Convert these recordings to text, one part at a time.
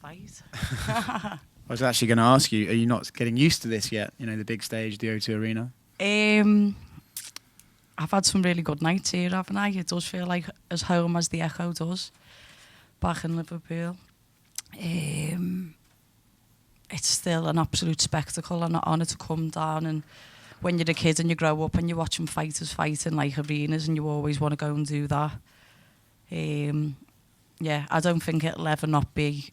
fight. I was actually going to ask you, are you not getting used to this yet? You know, the big stage, the O2 Arena? I've had some really good nights here, haven't I? It does feel like as home as the Echo does back in Liverpool. It's still an absolute spectacle and an honour to come down, and when you're a kid and you grow up and you're watching fighters fight in like arenas and you always want to go and do that. Yeah, I don't think it'll ever not be,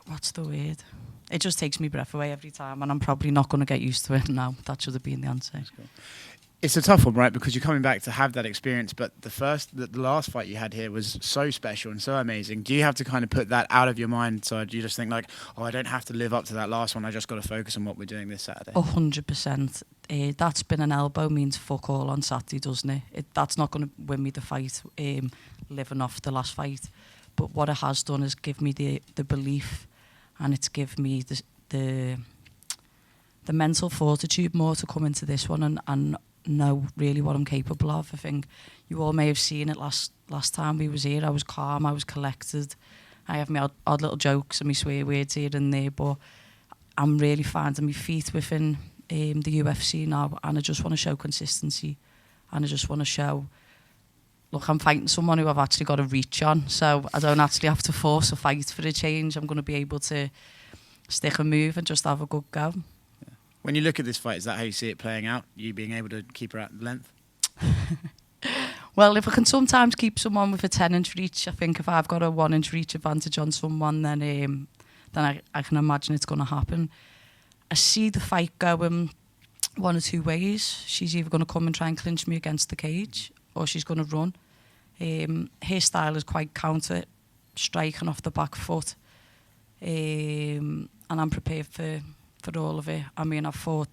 what's the word? It just takes me breath away every time, and I'm probably not going to get used to it now. That should have been the answer. That's cool. It's a tough one, right? Because you're coming back to have that experience, but the last fight you had here was so special and so amazing. Do you have to kind of put that out of your mind? So do you just think like, oh, I don't have to live up to that last one. I just got to focus on what we're doing this Saturday? 100%. That spin and elbow means fuck all on Saturday, doesn't it? That's not going to win me the fight, living off the last fight. But what it has done is give me the belief, and it's given me the mental fortitude more to come into this one and know really what I'm capable of. I think you all may have seen it last time we was here. I was calm, I was collected. I have my odd little jokes and my swear words here and there, but I'm really finding my feet within the UFC now, and I just want to show consistency, and I just want to show, look, I'm fighting someone who I've actually got a reach on, so I don't actually have to force a fight for a change. I'm going to be able to stick and move and just have a good go. When you look at this fight, is that how you see it playing out? You being able to keep her at length? Well, if I can sometimes keep someone with a 10-inch reach, I think if I've got a 1-inch reach advantage on someone, then I can imagine it's going to happen. I see the fight going one or two ways. She's either going to come and try and clinch me against the cage, or she's going to run. Her style is quite counter, striking off the back foot. And I'm prepared for all of it. I mean, I've fought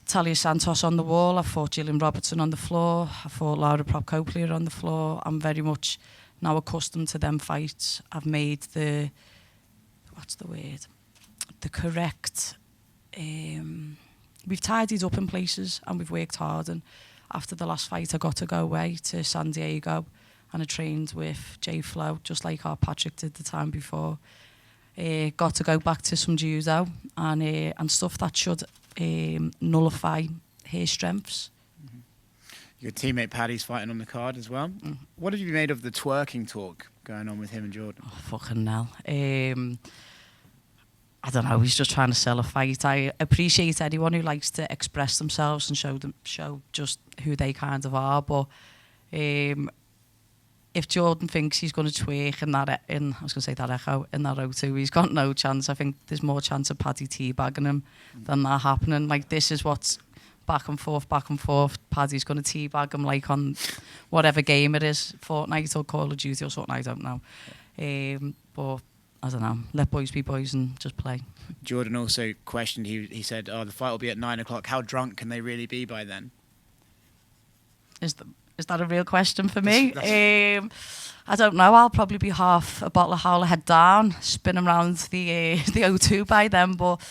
Talia Santos on the wall, I've fought Gillian Robertson on the floor, I fought Laura Prokoplia on the floor. I'm very much now accustomed to them fights. I've made the correct, we've tidied up in places and we've worked hard, and after the last fight I got to go away to San Diego and I trained with Jay Flo, just like our Patrick did the time before. Got to go back to some judo and stuff that should nullify her strengths. Mm-hmm. Your teammate Paddy's fighting on the card as well. What have you made of the twerking talk going on with him and Jordan? Oh, fucking hell. I don't know, he's just trying to sell a fight. I appreciate anyone who likes to express themselves and show just who they kind of are, but if Jordan thinks he's going to twerk in that Echo, in that O2, he's got no chance. I think there's more chance of Paddy teabagging him than that happening. Like, this is what's back and forth. Paddy's going to teabag him, like, on whatever game it is, Fortnite or Call of Duty or something, I don't know. But, I don't know, let boys be boys and just play. Jordan also questioned, he said, the fight will be at 9 o'clock. How drunk can they really be by then? Is that a real question for me? I don't know. I'll probably be half a bottle of Howler head down, spinning around the O2 by then. But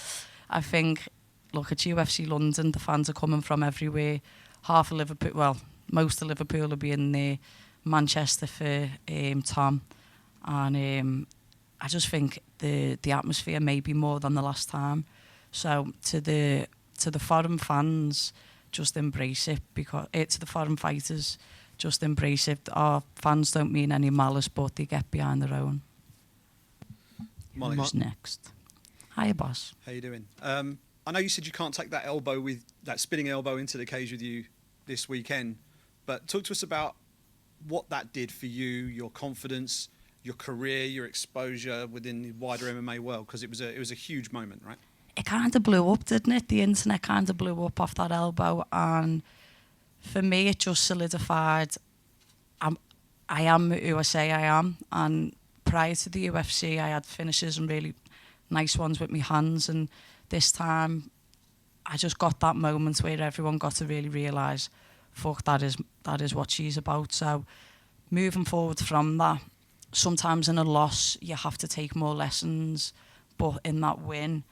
I think, look, at UFC London, the fans are coming from everywhere. Half of Liverpool, well, most of Liverpool will be in there. Manchester for Tom. And I just think the atmosphere may be more than the last time. So to the foreign fans, just embrace it, because to the foreign fighters, just embrace it. Our fans don't mean any malice, but they get behind their own. Who's next? Hiya, boss. How you doing? I know you said you can't take that spinning elbow into the cage with you this weekend, but talk to us about what that did for you, your confidence, your career, your exposure within the wider MMA world, because it was a huge moment, right? It kind of blew up, didn't it? The internet kind of blew up off that elbow, and for me it just solidified I am who I say I am. And prior to the UFC I had finishes and really nice ones with my hands, and this time I just got that moment where everyone got to really realise, fuck, that is what she's about. So moving forward from that, sometimes in a loss you have to take more lessons, but in that win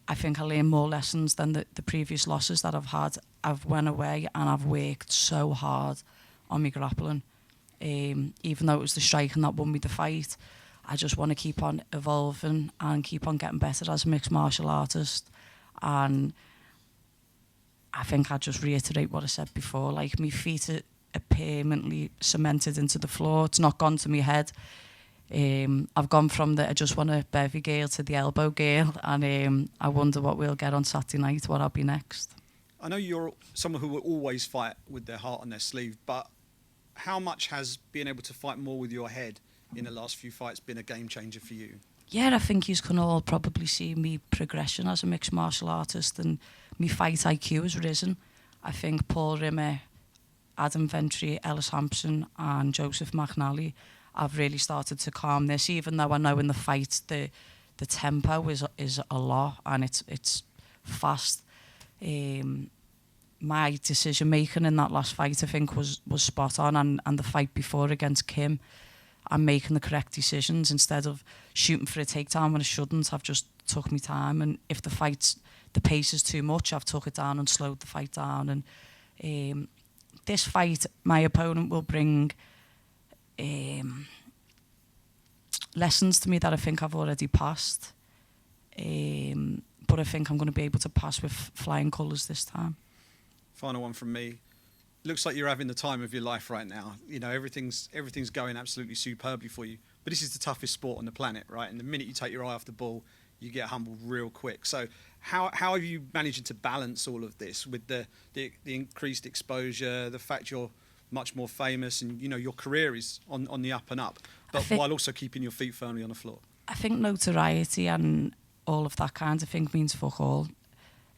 I think I learned more lessons than the previous losses that I've had. I've went away and I've worked so hard on my grappling. Even though it was the striking that won me the fight, I just want to keep on evolving and keep on getting better as a mixed martial artist. And I think I just reiterate what I said before, like my feet are permanently cemented into the floor. It's not gone to my head. I've gone from the I just want a bevy girl to the elbow girl, and I wonder what we'll get on Saturday night, what I'll be next. I know you're someone who will always fight with their heart on their sleeve, but how much has being able to fight more with your head in the last few fights been a game changer for you? Yeah, I think you can all probably see me progression as a mixed martial artist, and my fight IQ has risen. I think Paul Rimmer, Adam Ventry, Ellis Hampson and Joseph McNally, I've really started to calm this, even though I know in the fight the tempo is a lot and it's fast. My decision making in that last fight, I think, was spot on, and the fight before against Kim, I'm making the correct decisions instead of shooting for a takedown when I shouldn't. I've just took my time, and if the pace is too much, I've took it down and slowed the fight down. And this fight, my opponent will bring lessons to me that I think I've already passed, but I think I'm going to be able to pass with flying colours this time. Final one from me. Looks like you're having the time of your life right now. You know, everything's going absolutely superbly for you. But this is the toughest sport on the planet, right? And the minute you take your eye off the ball, you get humbled real quick. So how are you managing to balance all of this with the increased exposure, the fact you're much more famous, and you know your career is on the up and up, but while also keeping your feet firmly on the floor? I think notoriety and all of that kind of thing means fuck all.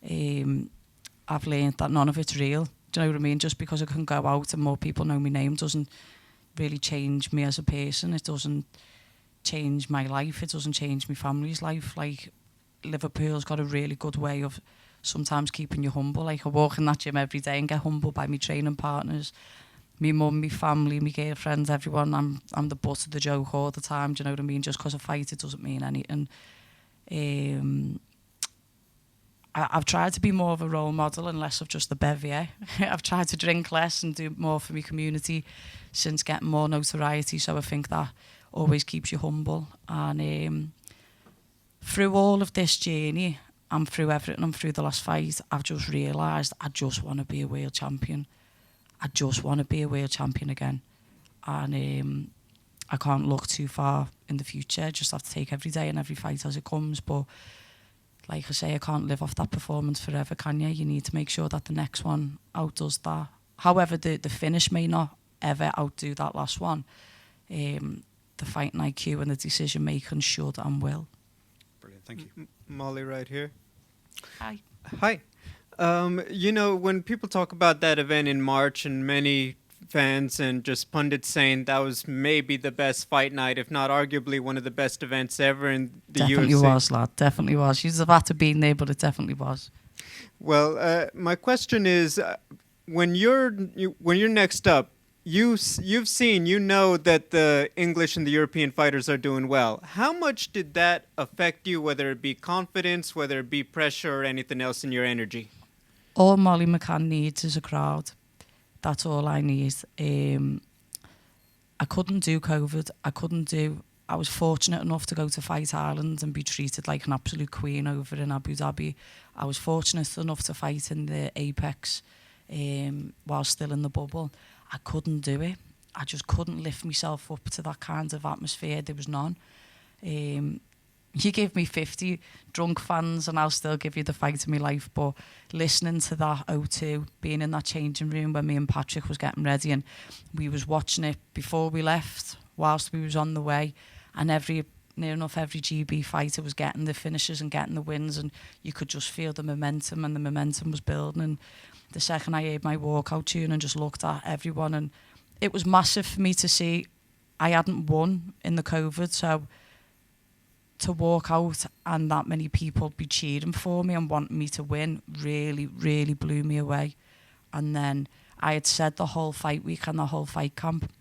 I've learned that none of it's real. Do you know what I mean? Just because I can go out and more people know my name doesn't really change me as a person. It doesn't change my life. It doesn't change my family's life. Like, Liverpool's got a really good way of sometimes keeping you humble. Like, I walk in that gym every day and get humbled by my training partners, me mum, my family, my girlfriends, everyone. I'm the butt of the joke all the time. Do you know what I mean? Just because I fight, it doesn't mean anything. I've tried to be more of a role model and less of just the bevier. I've tried to drink less and do more for my community since getting more notoriety. So I think that always keeps you humble. And through all of this journey, and through Everton and through the last fight, I've just realised I just want to be a world champion. I just want to be a world champion again. And I can't look too far in the future. I just have to take every day and every fight as it comes. But like I say, I can't live off that performance forever, can you? You need to make sure that the next one outdoes that. However, the finish may not ever outdo that last one. The fighting IQ and the decision making should and will. Brilliant, thank you. Molly right here. Hi. Hi. You know, when people talk about that event in March, and many fans and just pundits saying that was maybe the best fight night, if not arguably one of the best events ever in the Definitely UFC. was, lad. Definitely was. You'd have had to be in there, but it definitely was. Well, my question is, when you're next up, you've seen, you know that the English and the European fighters are doing well. How much did that affect you, whether it be confidence, whether it be pressure, or anything else in your energy? All Molly McCann needs is a crowd. That's all I need. I couldn't do COVID. I was fortunate enough to go to Fight Ireland and be treated like an absolute queen over in Abu Dhabi. I was fortunate enough to fight in the Apex while still in the bubble. I couldn't do it. I just couldn't lift myself up to that kind of atmosphere. There was none. You give me 50 drunk fans and I'll still give you the fight of my life. But listening to that O2, being in that changing room when me and Patrick was getting ready, and we was watching it before we left, whilst we was on the way, and near enough every GB fighter was getting the finishes and getting the wins, and you could just feel the momentum, and the momentum was building. And the second I heard my walkout tune and just looked at everyone, and it was massive for me to see I hadn't won in the COVID, so to walk out and that many people be cheering for me and wanting me to win really, really blew me away. And then I had said the whole fight week and the whole fight camp,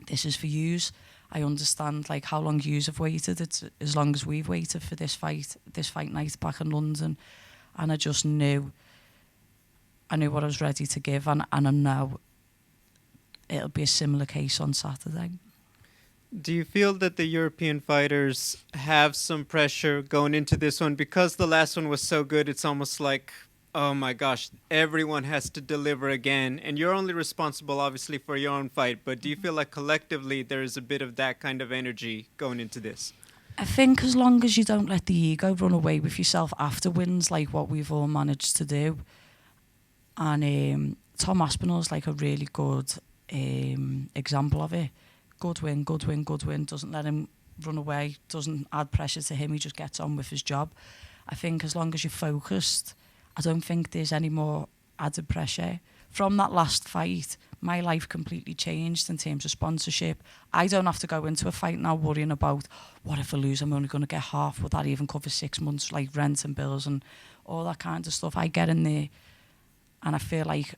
this is for yous. I understand like how long yous have waited. It's as long as we've waited for this fight night back in London. And I just knew what I was ready to give, and I know it'll be a similar case on Saturday. Do you feel that the European fighters have some pressure going into this one? Because the last one was so good, it's almost like, oh my gosh, everyone has to deliver again. And you're only responsible, obviously, for your own fight. But do you feel like collectively there is a bit of that kind of energy going into this? I think as long as you don't let the ego run away with yourself after wins, like what we've all managed to do. And Tom Aspinall's like a really good example of it. Good win, good win, good win. Doesn't let him run away, doesn't add pressure to him. He just gets on with his job. I think as long as you're focused, I don't think there's any more added pressure. From that last fight, my life completely changed in terms of sponsorship. I don't have to go into a fight now worrying about, what if I lose? I'm only going to get half. Would that even cover 6 months, like rent and bills and all that kind of stuff? I get in there and I feel like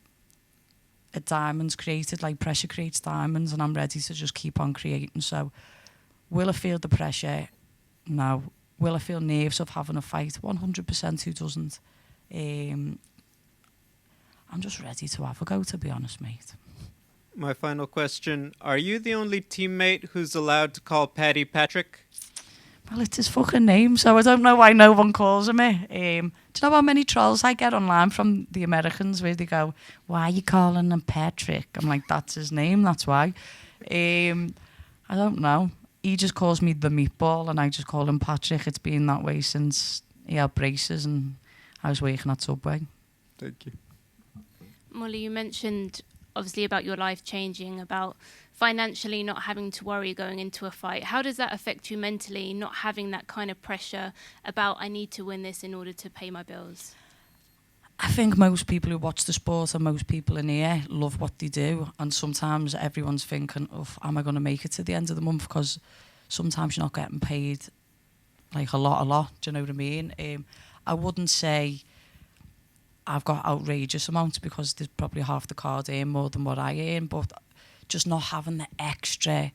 a diamond's created, like pressure creates diamonds, and I'm ready to just keep on creating. So will I feel the pressure? No. Will I feel nerves of having a fight? 100%. Who doesn't? I'm just ready to have a go, to be honest, mate. My final question, are you the only teammate who's allowed to call Paddy Patrick? Well, it's his fucking name, so I don't know why no one calls him it. Do you know how many trolls I get online from the Americans where they go, why are you calling him Patrick? I'm like, that's his name, that's why. I don't know. He just calls me the meatball and I just call him Patrick. It's been that way since he had braces and I was working at Subway. Thank you. Molly, you mentioned obviously about your life changing, about financially not having to worry going into a fight. How does that affect you mentally, not having that kind of pressure about, I need to win this in order to pay my bills? I think most people who watch the sport and most people in here love what they do, and sometimes everyone's thinking, am I going to make it to the end of the month? Because sometimes you're not getting paid like a lot, do you know what I mean? I wouldn't say I've got outrageous amounts because there's probably half the card earn more than what I earn, but just not having the extra.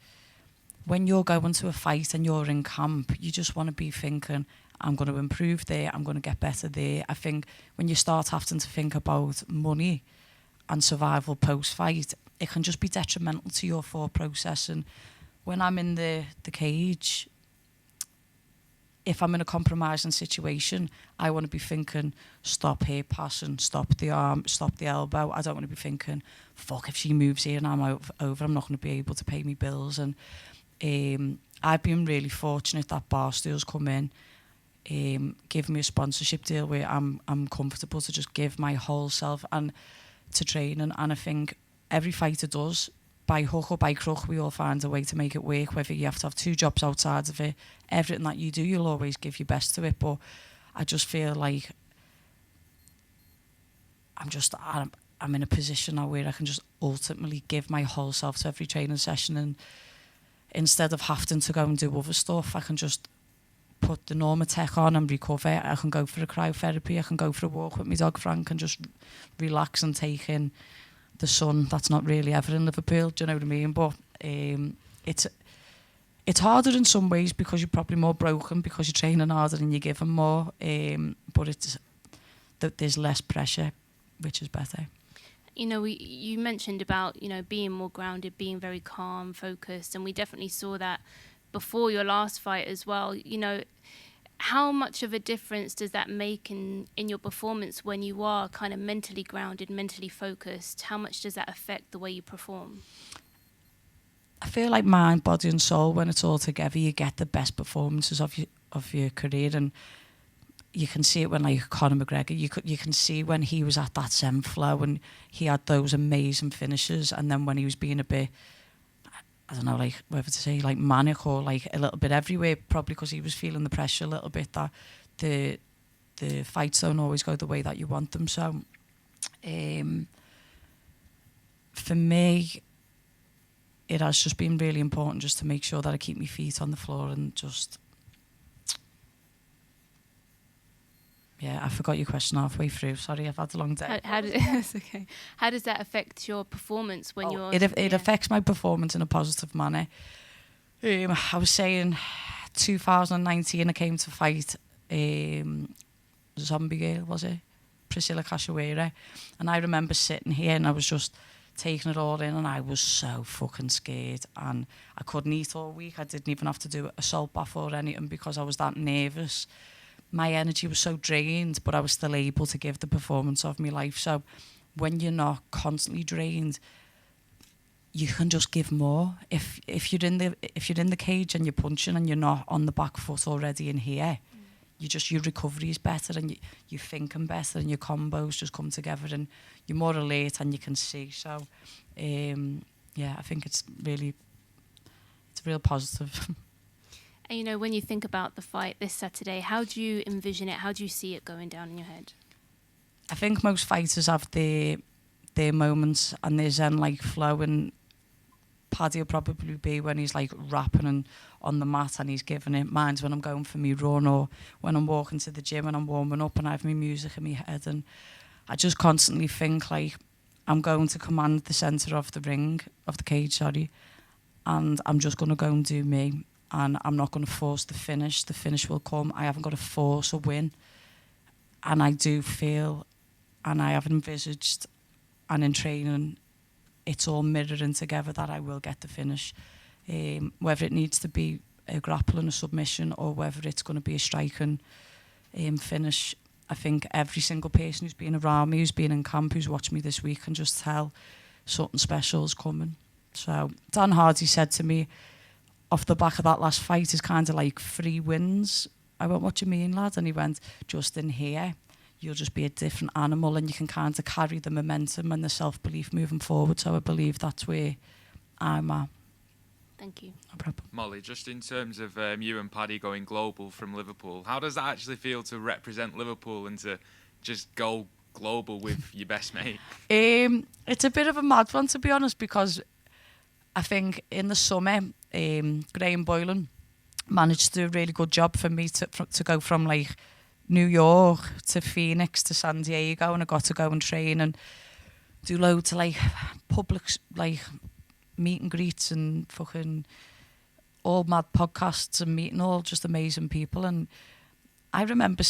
When you're going to a fight and you're in camp, you just want to be thinking, I'm going to improve there, I'm going to get better there. I think when you start having to think about money and survival post-fight, it can just be detrimental to your thought process. And when I'm in the cage, if I'm in a compromising situation, I want to be thinking, stop here passing, stop the arm, stop the elbow. I don't want to be thinking, fuck, if she moves here and I'm over, I'm not going to be able to pay me bills. And I've been really fortunate that Barstool's come in, give me a sponsorship deal where I'm comfortable to just give my whole self and to training. And I think every fighter does. By hook or by crook, we all find a way to make it work, whether you have to have 2 jobs outside of it. Everything that you do, you'll always give your best to it. But I just feel like I'm in a position now where I can just ultimately give my whole self to every training session. And instead of having to go and do other stuff, I can just put the Normatec on and recover. I can go for a cryotherapy. I can go for a walk with my dog Frank and just relax and take in the sun that's not really ever in Liverpool, do you know what I mean? But it's harder in some ways because you're probably more broken because you're training harder and you're giving more. But there's less pressure, which is better. You know, you mentioned about, being more grounded, being very calm, focused, and we definitely saw that before your last fight as well. How much of a difference does that make in your performance when you are kind of mentally grounded, mentally focused? How much does that affect the way you perform? I feel like mind, body and soul, when it's all together, you get the best performances of your career. And you can see it when, like, Conor McGregor, you can see when he was at that Zen flow and he had those amazing finishes. And then when he was being a bit, I don't know, like, whether to say, like, manic or, like, a little bit everywhere, probably because he was feeling the pressure a little bit, that the fights don't always go the way that you want them. So, for me, it has just been really important just to make sure that I keep my feet on the floor and just... Yeah, I forgot your question halfway through. Sorry, I've had a long day. That's okay. How does that affect your performance when you're... It affects my performance in a positive manner. I was saying 2019 I came to fight Zombie Girl, was it? Priscilla Cachoeira. And I remember sitting here and I was just taking it all in, and I was so fucking scared, and I couldn't eat all week. I didn't even have to do a salt bath or anything because I was that nervous. My energy was so drained, but I was still able to give the performance of my life. So when you're not constantly drained, you can just give more. If you're in the cage and you're punching and you're not on the back foot already in here, your recovery is better, and you're thinking better, and your combos just come together, and you're more alert and you can see. So I think it's real positive. And, you know, when you think about the fight this Saturday, how do you envision it? How do you see it going down in your head? I think most fighters have their moments and their zen like flow, and Paddy will probably be when he's like rapping and on the mat and he's giving it. Mine's when I'm going for me run, or when I'm walking to the gym and I'm warming up and I have my music in my head, and I just constantly think like I'm going to command the centre of the ring, of the cage, and I'm just going to go and do me, and I'm not going to force the finish. The finish will come. I haven't got to force a win, and I do feel, and I have envisaged, and in training, it's all mirroring together that I will get the finish. Whether it needs to be a grappling, a submission, or whether it's going to be a striking finish, I think every single person who's been around me, who's been in camp, who's watched me this week, can just tell something special is coming. So Dan Hardy said to me, off the back of that last fight, is kind of like 3 wins. I went, what do you mean, lad? And he went, just in here, you'll just be a different animal, and you can kind of carry the momentum and the self-belief moving forward. So I believe that's where I'm at. Thank you. No problem. Molly, just in terms of you and Paddy going global from Liverpool, how does that actually feel to represent Liverpool and to just go global with your best mate? It's a bit of a mad one, to be honest, because I think in the summer, Graham Boylan managed to do a really good job for me to go from like New York to Phoenix to San Diego, and I got to go and train and do loads of like public like meet and greets and fucking all mad podcasts and meeting all just amazing people. And I remember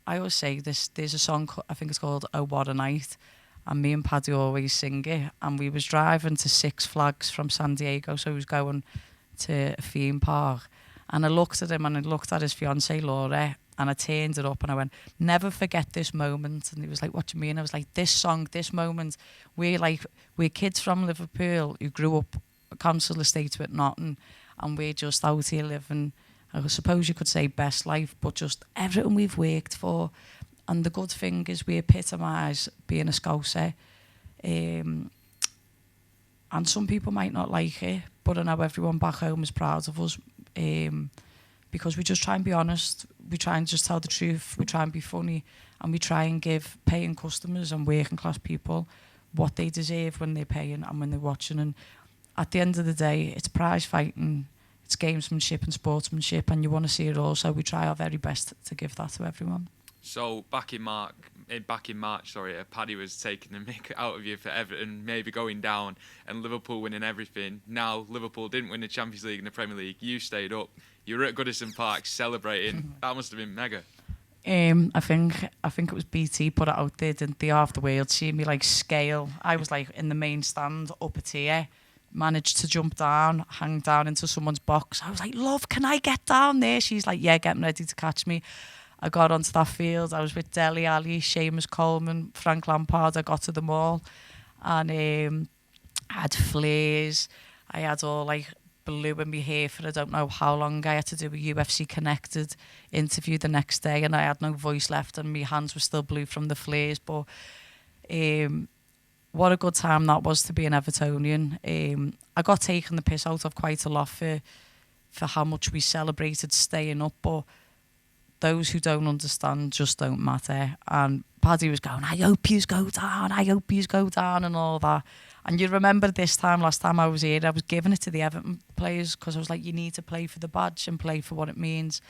I always say this, there's a song, I think it's called Oh What a Night, and me and Paddy always sing it, and we was driving to Six Flags from San Diego, so he was going to a theme park, and I looked at him and I looked at his fiancée Laura, and I turned it up and I went, never forget this moment. And he was like, what do you mean? I was like, this song, this moment, we're kids from Liverpool who grew up council estate with nothing, and we're just out here living, I suppose you could say, best life, but just everything we've worked for. And the good thing is we epitomise being a Scouser. And some people might not like it, but I know everyone back home is proud of us, because we just try and be honest, we try and just tell the truth, we try and be funny, and we try and give paying customers and working class people what they deserve when they're paying and when they're watching. And at the end of the day, it's prize fighting, it's gamesmanship and sportsmanship, and you want to see it all, so we try our very best to give that to everyone. So back in March, Paddy was taking the mick out of you for Everton, maybe going down, and Liverpool winning everything. Now Liverpool didn't win the Champions League and the Premier League. You stayed up. You were at Goodison Park celebrating. That must have been mega. I think it was BT put it out there, didn't they, half the world seeing me like scale. I was like in the main stand up a tier, managed to jump down, hang down into someone's box. I was like, love, can I get down there? She's like, yeah, getting ready to catch me. I got onto that field. I was with Dele Alli, Seamus Coleman, Frank Lampard. I got to them all, and I had flares. I had all like blue in my hair for I don't know how long. I had to do a UFC Connected interview the next day, and I had no voice left, and my hands were still blue from the flares. But what a good time that was to be an Evertonian. I got taken the piss out of quite a lot for how much we celebrated staying up, but those who don't understand just don't matter. And Paddy was going, I hope yous go down, and all that. And you remember this time, last time I was here, I was giving it to the Everton players, because I was like, you need to play for the badge and play for what it means.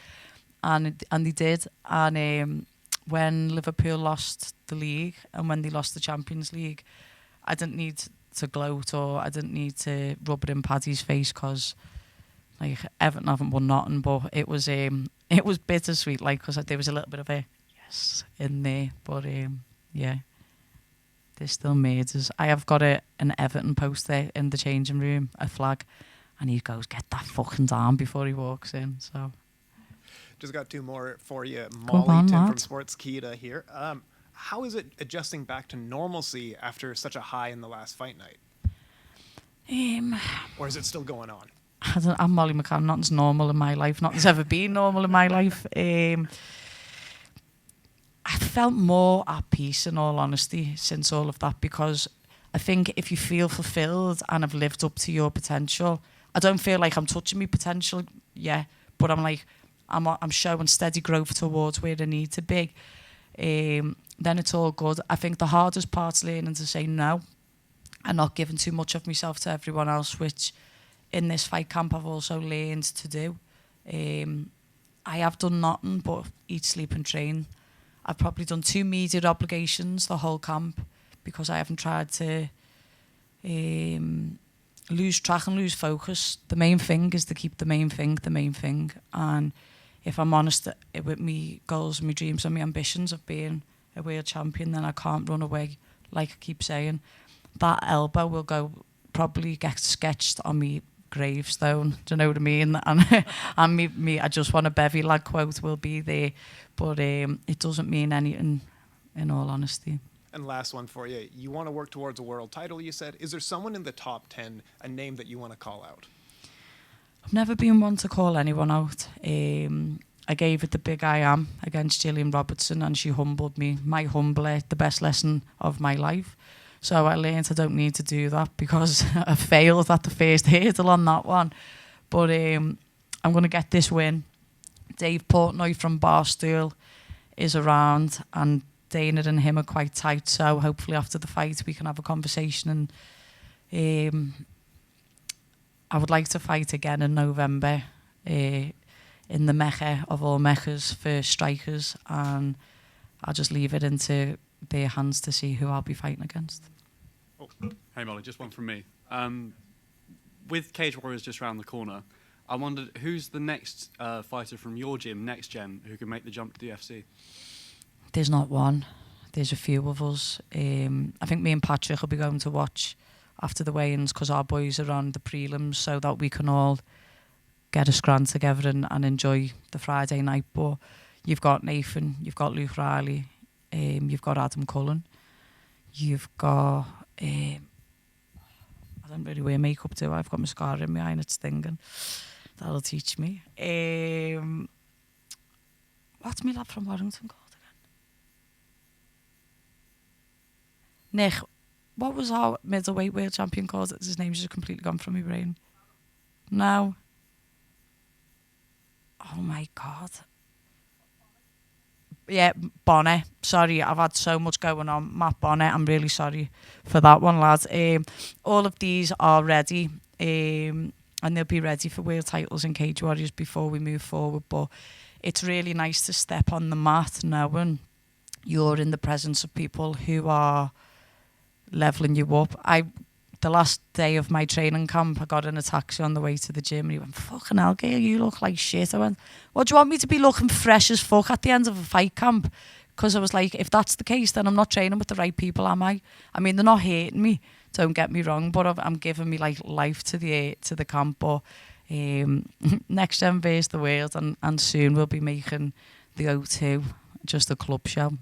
And they did. And when Liverpool lost the league and when they lost the Champions League, I didn't need to gloat, or I didn't need to rub it in Paddy's face, because like Everton haven't won nothing. But it was bittersweet, like, because there was a little bit of a yes in there. But yeah. there's still murders. I have got an Everton poster in the changing room, a flag, and he goes, "Get that fucking down," before he walks in. So. Just got 2 more for you. Go Molly on, Tim lad. from Sportskita here. How is it adjusting back to normalcy after such a high in the last fight night? Or is it still going on? I'm Molly McCann. Nothing's normal in my life. Nothing's ever been normal in my life. I felt more at peace, in all honesty, since all of that, because I think if you feel fulfilled and have lived up to your potential, I don't feel like I'm touching my potential yet, but I'm like, I'm showing steady growth towards where I need to be. Then it's all good. I think the hardest part's learning to say no and not giving too much of myself to everyone else, which in this fight camp I've also learned to do. I have done nothing but eat, sleep and train. I've probably done 2 media obligations the whole camp because I haven't tried to lose track and lose focus. The main thing is to keep the main thing. And if I'm honest with me goals, my dreams and my ambitions of being a world champion, then I can't run away. Like I keep saying, that elbow will probably get sketched on me gravestone. Do you know what I mean? And me I just want a bevy lad quote will be there, but it doesn't mean anything, in all honesty. And last one for you. You want to work towards a world title, you said. Is there someone in the top 10, a name that you want to call out? I've never been one to call anyone out. I gave it the big I am against Gillian Robertson, and she humbled me. My humbler, the best lesson of my life. So I learned I don't need to do that because I failed at the first hurdle on that one. But I'm going to get this win. Dave Portnoy from Barstool is around, and Dana and him are quite tight. So hopefully after the fight we can have a conversation. And I would like to fight again in November in the Mecca of all Meccas for strikers, and I'll just leave it into their hands to see who I'll be fighting against. Oh, hey Molly, just one from me. With Cage Warriors just around the corner, I wondered who's the next fighter from your gym, Next Gen, who can make the jump to the UFC? There's not one. There's a few of us. I think me and Patrick will be going to watch after the weigh-ins because our boys are on the prelims, so that we can all get a scran together and enjoy the Friday night. But you've got Nathan, you've got Luke Riley, you've got Adam Cullen, you've got... I don't really wear makeup, do I? I've got mascara in my eye and it's stinging. That'll teach me. What's my lad from Warrington called again? Nick, what was our middleweight world champion called? His name's just completely gone from my brain. No. Oh my God. Yeah, Bonnet. Sorry, I've had so much going on. Matt Bonnet, I'm really sorry for that one, lads. All of these are ready, and they'll be ready for world titles and Cage Warriors before we move forward. But it's really nice to step on the mat knowing you're in the presence of people who are leveling you up. The last day of my training camp, I got in a taxi on the way to the gym and he went, "Fucking hell, Gail, you look like shit." I went, "What, do you want me to be looking fresh as fuck at the end of a fight camp?" Because I was like, if that's the case, then I'm not training with the right people, am I? I mean, they're not hating me, don't get me wrong, but I'm giving me like life to the camp. But Next Gen versus the world, and soon we'll be making the O2 just a club show.